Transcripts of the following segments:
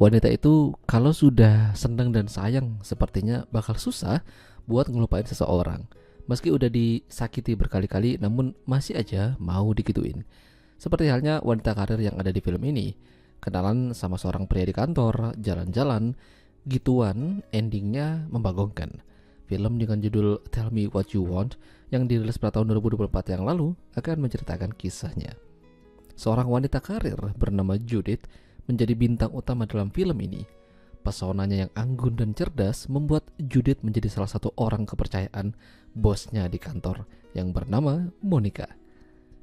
Wanita itu kalau sudah senang dan sayang sepertinya bakal susah buat ngelupain seseorang. Meski udah disakiti berkali-kali namun masih aja mau digituin. Seperti halnya wanita karir yang ada di film ini. Kenalan sama seorang pria di kantor, jalan-jalan, gituan, endingnya membagongkan. Film dengan judul Tell Me What You Want yang dirilis pada tahun 2024 yang lalu akan menceritakan kisahnya. Seorang wanita karir bernama Judith menjadi bintang utama dalam film ini. Pesonanya yang anggun dan cerdas membuat Judith menjadi salah satu orang kepercayaan bosnya di kantor yang bernama Monica.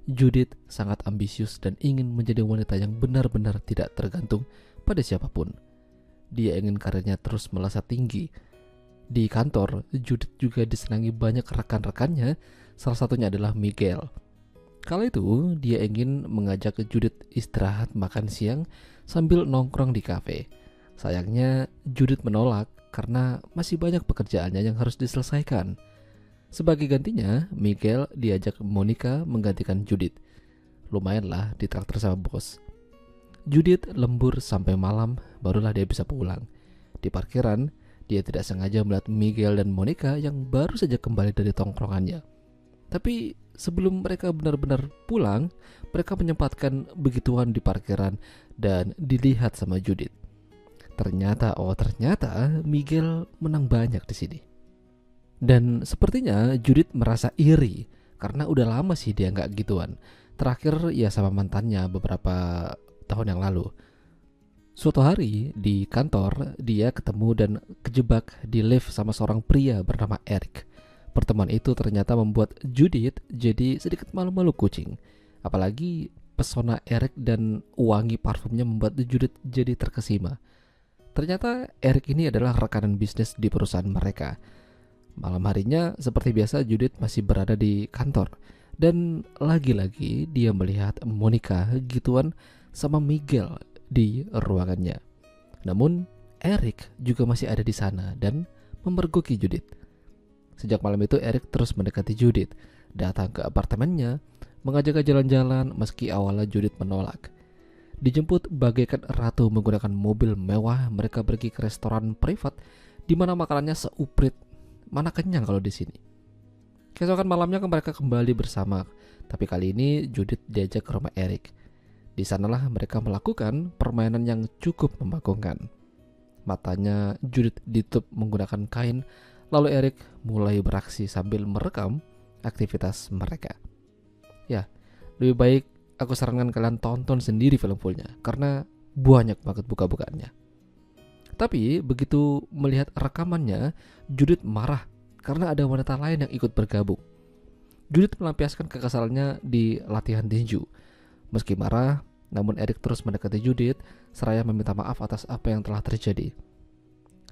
Judith sangat ambisius dan ingin menjadi wanita yang benar-benar tidak tergantung pada siapapun. Dia ingin karirnya terus melesat tinggi. Di kantor, Judith juga disenangi banyak rekan-rekannya, salah satunya adalah Miguel. Kala itu, dia ingin mengajak Judith istirahat makan siang sambil nongkrong di kafe. Sayangnya, Judith menolak karena masih banyak pekerjaannya yang harus diselesaikan. Sebagai gantinya, Miguel diajak Monica menggantikan Judith. Lumayanlah ditraktir sama bos. Judith lembur sampai malam, barulah dia bisa pulang. Di parkiran, dia tidak sengaja melihat Miguel dan Monica yang baru saja kembali dari tongkrongannya. Tapi sebelum mereka benar-benar pulang, mereka menyempatkan begituan di parkiran dan dilihat sama Judith. Ternyata Miguel menang banyak di sini. Dan sepertinya Judith merasa iri karena udah lama sih dia nggak gituan. Terakhir ya sama mantannya beberapa tahun yang lalu. Suatu hari di kantor dia ketemu dan kejebak di lift sama seorang pria bernama Eric. Pertemuan itu ternyata membuat Judith jadi sedikit malu-malu kucing. Apalagi pesona Eric dan wangi parfumnya membuat Judith jadi terkesima. Ternyata Eric ini adalah rekanan bisnis di perusahaan mereka. Malam harinya seperti biasa Judith masih berada di kantor. Dan lagi-lagi dia melihat Monica gituan sama Miguel di ruangannya. Namun Eric juga masih ada di sana dan memergoki Judith. Sejak malam itu Eric terus mendekati Judith, datang ke apartemennya, mengajaknya jalan-jalan meski awalnya Judith menolak. Dijemput bagaikan ratu menggunakan mobil mewah, mereka pergi ke restoran privat di mana makanannya seuprit. Mana kenyang kalau di sini. Keesokan malamnya mereka kembali bersama, tapi kali ini Judith diajak ke rumah Eric. Di sanalah mereka melakukan permainan yang cukup membagongkan. Matanya Judith ditutup menggunakan kain, lalu Eric mulai beraksi sambil merekam aktivitas mereka. Ya, lebih baik aku sarankan kalian tonton sendiri film fullnya karena banyak banget buka-bukaannya. Tapi begitu melihat rekamannya, Judith marah karena ada wanita lain yang ikut bergabung. Judith melampiaskan kekesalannya di latihan tinju. Meski marah, namun Eric terus mendekati Judith seraya meminta maaf atas apa yang telah terjadi.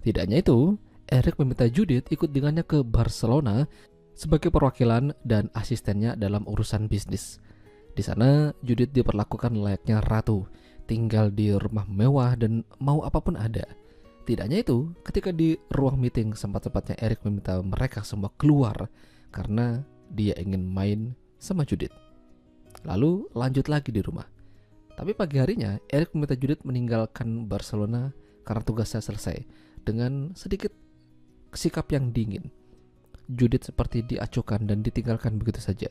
Tidak hanya itu, Eric meminta Judith ikut dengannya ke Barcelona sebagai perwakilan dan asistennya dalam urusan bisnis. Di sana, Judith diperlakukan layaknya ratu, tinggal di rumah mewah dan mau apapun ada. Tidak hanya itu, ketika di ruang meeting sempat-sempatnya Eric meminta mereka semua keluar karena dia ingin main sama Judith. Lalu lanjut lagi di rumah. Tapi pagi harinya Eric meminta Judith meninggalkan Barcelona karena tugasnya selesai dengan sedikit sikap yang dingin. Judith seperti diacuhkan dan ditinggalkan begitu saja.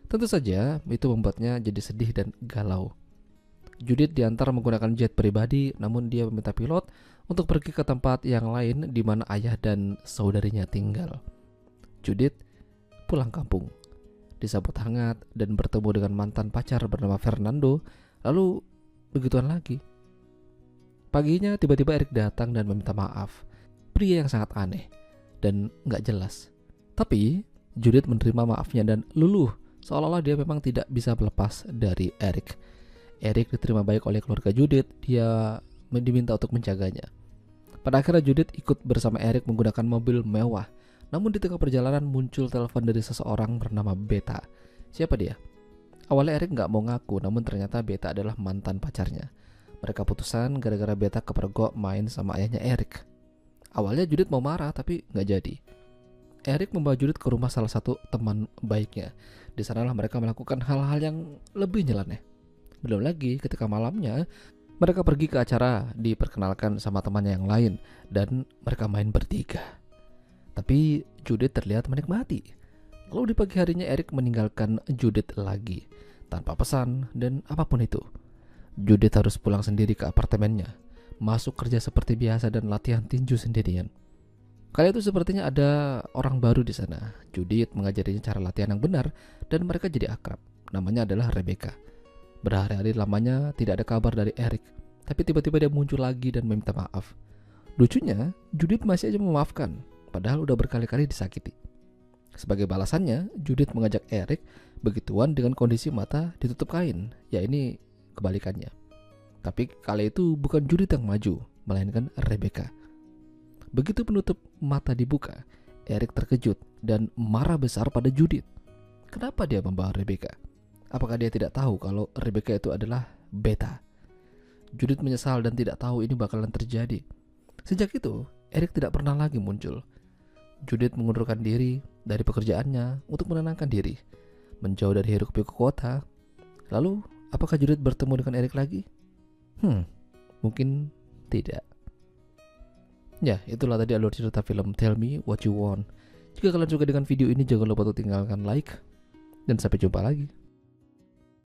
Tentu saja itu membuatnya jadi sedih dan galau. Judith diantar menggunakan jet pribadi, namun dia meminta pilot untuk pergi ke tempat yang lain di mana ayah dan saudarinya tinggal. Judith pulang kampung, disambut hangat dan bertemu dengan mantan pacar bernama Fernando, lalu begituan lagi. Paginya tiba-tiba Eric datang dan meminta maaf. Pria yang sangat aneh dan gak jelas. Tapi Judith menerima maafnya dan luluh, seolah-olah dia memang tidak bisa melepas dari Eric. Eric diterima baik oleh keluarga Judith, dia diminta untuk menjaganya. Pada akhirnya Judith ikut bersama Eric menggunakan mobil mewah. Namun di tengah perjalanan muncul telepon dari seseorang bernama Beta. Siapa dia? Awalnya Eric gak mau ngaku, namun ternyata Beta adalah mantan pacarnya. Mereka putusan gara-gara Beta kepergok main sama ayahnya Eric. Awalnya Judith mau marah tapi gak jadi. Eric membawa Judith ke rumah salah satu teman baiknya. Di sanalah mereka melakukan hal-hal yang lebih nyeleneh. Belum lagi ketika malamnya Mereka pergi ke acara, diperkenalkan sama temannya yang lain, dan mereka main bertiga. Tapi Judith terlihat menikmati. Lalu di pagi harinya Eric meninggalkan Judith lagi, tanpa pesan dan apapun itu. Judith harus pulang sendiri ke apartemennya, masuk kerja seperti biasa dan latihan tinju sendirian. Kali itu sepertinya ada orang baru di sana. Judith mengajarinya cara latihan yang benar dan mereka jadi akrab. Namanya adalah Rebecca. Berhari-hari lamanya tidak ada kabar dari Eric, tapi tiba-tiba dia muncul lagi dan meminta maaf. Lucunya, Judith masih aja memaafkan, padahal udah berkali-kali disakiti. Sebagai balasannya, Judith mengajak Eric begituan dengan kondisi mata ditutup kain, ya ini kebalikannya. Tapi kali itu bukan Judith yang maju, melainkan Rebecca. Begitu penutup mata dibuka, Eric terkejut dan marah besar pada Judith. Kenapa dia membawa Rebecca? Apakah dia tidak tahu kalau Rebecca itu adalah beta? Judith menyesal dan tidak tahu ini bakalan terjadi. Sejak itu, Eric tidak pernah lagi muncul. Judith mengundurkan diri dari pekerjaannya untuk menenangkan diri, menjauh dari hiruk-pikuk kota. Lalu, apakah Judith bertemu dengan Eric lagi? Mungkin tidak. Ya, itulah tadi alur cerita film Tell Me What You Want. Jika kalian suka dengan video ini, jangan lupa untuk tinggalkan like. Dan sampai jumpa lagi.